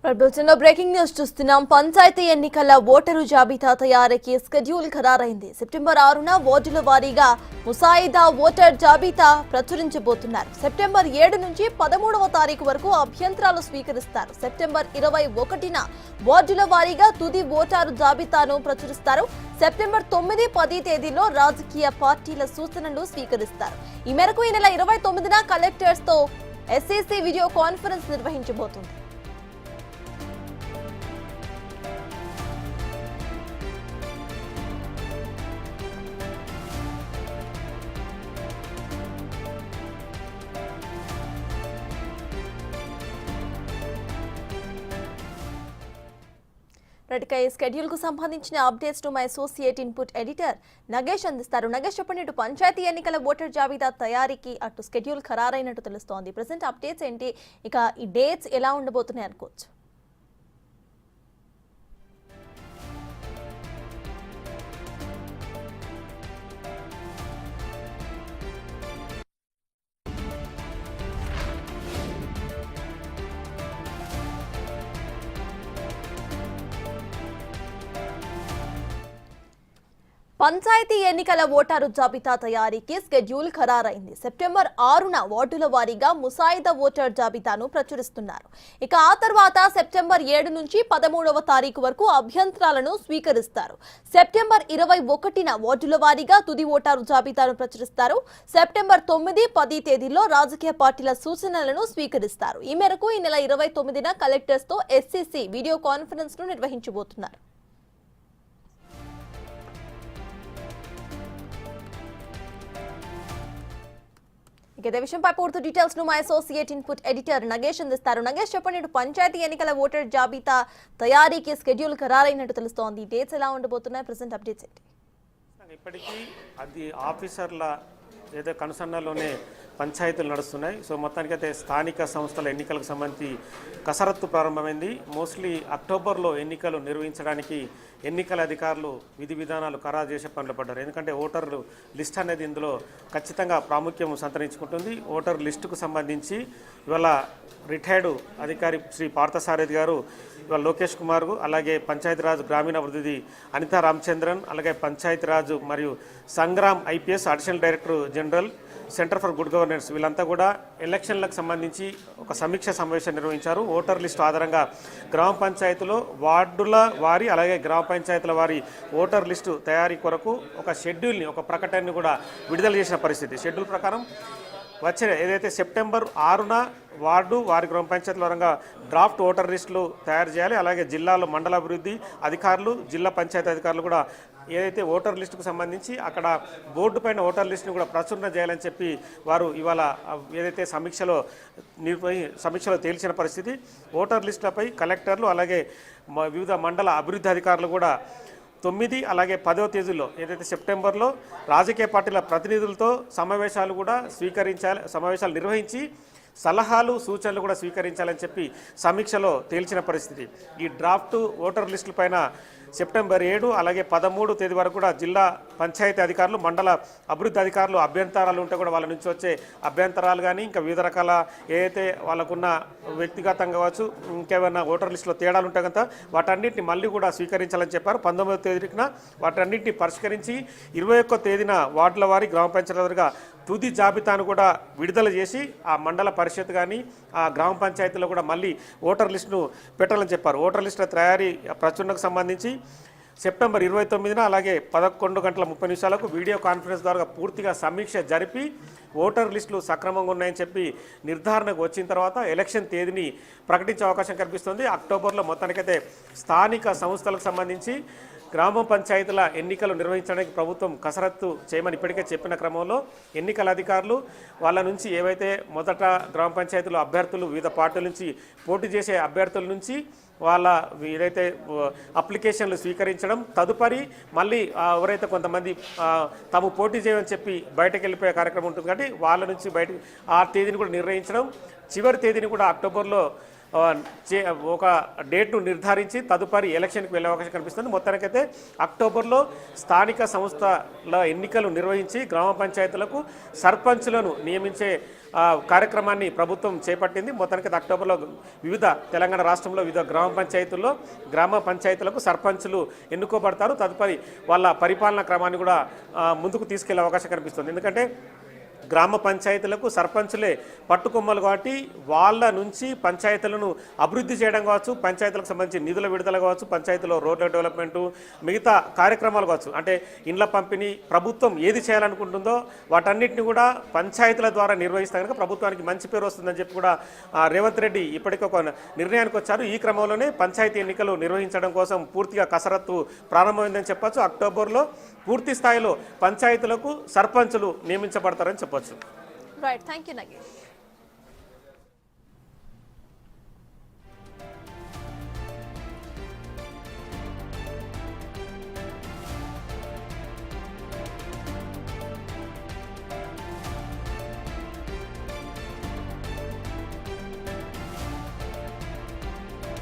ప్రపంచంలో breaking news చూస్తున్నాం. పంచాయతీ ఎన్నికల ఓటరు జాబితా తయారీకి షెడ్యూల్ ఖరారైంది. సెప్టెంబర్ 6న వార్డుల వారీగా ముసాయిదా ఓటర్ జాబితా ప్రచురించబోతున్నారు. సెప్టెంబర్ 7 నుంచి 13వ తారీఖు వరకు అభ్యంతరాలు స్వీకరిస్తారు. సెప్టెంబర్ 21న వార్డుల వారీగా తుది ఓటరు జాబితాను ప్రచురిస్తారు. సెప్టెంబర్ 9, 10 తేదీల్లో రాజకీయ పార్టీల సూచనలు స్వీకరిస్తారు. ఈ మేరకు ఈ నెల 29న కలెక్టర్స్ తో ఎస్సీసీ వీడియో కాన్ఫరెన్స్ నిర్వహించబోతుంది. షెడ్యూల్ కు సంబంధించిన updates to my associate input editor Nagesh అందిస్తారు. నగేష్, చెప్పండి, ఇటు పంచాయతీ ఎన్నికల ఓటర్ జాబితా తయారీకి అటు షెడ్యూల్ ఖరారైనట్టు తెలుస్తోంది. ప్రెసెంట్ అప్డేట్స్ ఏంటి, ఇక ఈ డేట్స్ ఎలా ఉండబోతున్నాయి అనుకోవచ్చు? పంచాయతీ ఎన్నికల ఓటరు జాబితా తయారీకి షెడ్యూల్ ఖరారైంది. సెప్టెంబర్ 6న వార్డుల వారీగా ముసాయిదా ఓటర్ జాబితాను ప్రచురిస్తున్నారు. ఇక ఆ తర్వాత సెప్టెంబర్ 7 నుంచి 13వ తారీఖు వరకు అభ్యంతరాలను స్వీకరిస్తారు. సెప్టెంబర్ 21న వార్డుల వారీగా తుది ఓటరు జాబితాను ప్రచురిస్తారు. సెప్టెంబర్ 9, 10 తేదీల్లో రాజకీయ పార్టీల సూచనలను స్వీకరిస్తారు. ఈ మేరకు ఈ నెల 29న కలెక్టర్స్ తో ఎస్సీసీ వీడియో కాన్ఫరెన్స్ ను నిర్వహించబోతున్నారు. ఇదే విషయంపై పూర్తి డీటెయిల్స్ ను మా అసోసియేట్ ఇన్పుట్ ఎడిటర్ నగేష్ అందిస్తారు. నగేష్, చెప్పండి, ఇటు పంచాయతీ ఎన్నికల ఓటర్ జాబితా తయారీకి షెడ్యూల్ ఖరారైనట్టు తెలుస్తోంది. డేట్స్ ఎలా ఉండబోతున్నాయి, ప్రెసెంట్ అప్డేట్స్ ఏంటి? ఇప్పటికీ అది ఆఫీసర్ల ఏదో కనుసన్నలోనే పంచాయతీలు నడుస్తున్నాయి. సో మొత్తానికైతే స్థానిక సంస్థల ఎన్నికలకు సంబంధించి కసరత్తు ప్రారంభమైంది. మోస్ట్లీ అక్టోబర్లో ఎన్నికలు నిర్వహించడానికి ఎన్నికల అధికారులు విధి విధానాలు ఖరారు చేసే పనులు పడ్డారు. ఎందుకంటే ఓటర్లు లిస్ట్ అనేది ఇందులో ఖచ్చితంగా ప్రాముఖ్యం సంతరించుకుంటుంది. ఓటర్ లిస్టుకు సంబంధించి ఇవాళ రిటైర్డ్ అధికారి శ్రీ పార్థసారథి గారు, ఇవాళ లోకేష్ కుమార్, అలాగే పంచాయతీరాజ్ గ్రామీణాభివృద్ధి అనితా రామచంద్రన్, అలాగే పంచాయతీరాజ్ మరియు Sangram IPS additional director general centre for good governance వీళ్ళంతా కూడా ఎలక్షన్లకు సంబంధించి ఒక సమీక్ష సమావేశం నిర్వహించారు. ఓటర్ లిస్టు ఆధారంగా గ్రామ పంచాయతీలో వార్డుల వారి అలాగే గ్రామ పంచాయతీల వారి ఓటర్ లిస్టు తయారీ కొరకు ఒక షెడ్యూల్ని, ఒక ప్రకటనని కూడా విడుదల చేసిన పరిస్థితి. షెడ్యూల్ ప్రకారం వచ్చే ఏదైతే సెప్టెంబర్ 6న వార్డు వారి గ్రామ పంచాయతీల పరంగా డ్రాఫ్ట్ ఓటర్ లిస్టులు తయారు చేయాలి. అలాగే జిల్లాలో మండలాభివృద్ధి అధికారులు, జిల్లా పంచాయతీ అధికారులు కూడా ఏదైతే ఓటర్ లిస్టుకు సంబంధించి అక్కడ బోర్డు పైన ఓటర్ లిస్టును కూడా ప్రచురణ చేయాలని చెప్పి వారు ఇవాళ ఏదైతే సమీక్షలో తేల్చిన పరిస్థితి. ఓటర్ లిస్టులపై కలెక్టర్లు అలాగే వివిధ మండల అభివృద్ధి అధికారులు కూడా 9 అలాగే 10వ తేదీల్లో ఏదైతే సెప్టెంబర్లో రాజకీయ పార్టీల ప్రతినిధులతో సమావేశాలు నిర్వహించి సలహాలు సూచనలు కూడా స్వీకరించాలని చెప్పి సమీక్షలో తేల్చిన పరిస్థితి. ఈ డ్రాఫ్ట్ ఓటర్ లిస్టుల పైన సెప్టెంబర్ 7 అలాగే 13 తేదీ వరకు కూడా జిల్లా పంచాయతీ అధికారులు, మండల అభివృద్ధి అధికారులు అభ్యంతరాలు ఉంటే కూడా వాళ్ళ నుంచి వచ్చే అభ్యంతరాలు కానీ ఇంకా వివిధ రకాల ఏదైతే వాళ్ళకున్న వ్యక్తిగతంగా కావచ్చు ఇంకేమైనా ఓటర్ లిస్టులో తేడాలు ఉంటాయి కదా వాటన్నింటిని మళ్ళీ కూడా స్వీకరించాలని చెప్పారు. 19వ తేదీన వాటన్నింటినీ పరిష్కరించి 21వ తేదీన వార్డుల వారి గ్రామ పంచాయతీల వారిగా తుది జాబితాను కూడా విడుదల చేసి ఆ మండల పరిషత్ కానీ ఆ గ్రామ పంచాయతీలో కూడా మళ్ళీ ఓటర్ లిస్టును పెట్టాలని చెప్పారు. ఓటర్ లిస్టుల తయారీ ప్రచురణకు సంబంధించి సెప్టెంబర్ 29న అలాగే 11:30 వీడియో కాన్ఫరెన్స్ ద్వారా పూర్తిగా సమీక్ష జరిపి ఓటర్ లిస్టులు సక్రమంగా ఉన్నాయని చెప్పి నిర్ధారణకు వచ్చిన తర్వాత ఎలక్షన్ తేదీని ప్రకటించే అవకాశం కనిపిస్తుంది. అక్టోబర్లో మొత్తానికైతే స్థానిక సంస్థలకు సంబంధించి గ్రామ పంచాయతీల ఎన్నికలు నిర్వహించడానికి ప్రభుత్వం కసరత్తు చేయమని ఇప్పటికే చెప్పిన క్రమంలో ఎన్నికల అధికారులు వాళ్ళ నుంచి ఏవైతే మొదట గ్రామ పంచాయతీలో అభ్యర్థులు వివిధ పార్టీల నుంచి పోటీ చేసే అభ్యర్థుల నుంచి వాళ్ళ ఏదైతే అప్లికేషన్లు స్వీకరించడం, తదుపరి మళ్ళీ ఎవరైతే కొంతమంది తాము పోటీ చేయమని చెప్పి బయటకు వెళ్ళిపోయే కార్యక్రమం ఉంటుంది కాబట్టి వాళ్ళ నుంచి బయట ఆ తేదీని కూడా నిర్ణయించడం, చివరి తేదీని కూడా అక్టోబర్లో ఒక డేట్ను నిర్ధారించి తదుపరి ఎలక్షన్కి వెళ్ళే అవకాశం కనిపిస్తుంది. మొత్తానికైతే అక్టోబర్లో స్థానిక సంస్థల ఎన్నికలు నిర్వహించి గ్రామ పంచాయతీలకు సర్పంచులను నియమించే కార్యక్రమాన్ని ప్రభుత్వం చేపట్టింది. మొత్తానికి అక్టోబర్లో తెలంగాణ రాష్ట్రంలో వివిధ గ్రామ పంచాయతీలకు సర్పంచులు ఎన్నుకోబడతారు. తదుపరి వాళ్ళ పరిపాలనా క్రమాన్ని కూడా ముందుకు తీసుకెళ్లే అవకాశం కనిపిస్తుంది. ఎందుకంటే గ్రామ పంచాయతీలకు సర్పంచులే పట్టుకొమ్మలు కాబట్టి వాళ్ళ నుంచి పంచాయతీలను అభివృద్ధి చేయడం కావచ్చు, పంచాయతీలకు సంబంధించి నిధుల విడుదల కావచ్చు, పంచాయతీలో రోడ్ల డెవలప్మెంటు, మిగతా కార్యక్రమాలు కావచ్చు, అంటే ఇండ్ల పంపిణీ ప్రభుత్వం ఏది చేయాలనుకుంటుందో వాటన్నిటిని కూడా పంచాయతీల ద్వారా నిర్వహిస్తే కనుక ప్రభుత్వానికి మంచి పేరు వస్తుందని చెప్పి కూడా రేవంత్ రెడ్డి ఇప్పటికీ ఒక నిర్ణయానికి వచ్చారు. ఈ క్రమంలోనే పంచాయతీ ఎన్నికలు నిర్వహించడం కోసం పూర్తిగా కసరత్తు ప్రారంభమైందని చెప్పొచ్చు. అక్టోబర్లో పూర్తి స్థాయిలో పంచాయతీలకు సర్పంచులు నియమించబడతారని చెప్పొచ్చు. Right, thank you Nagesh.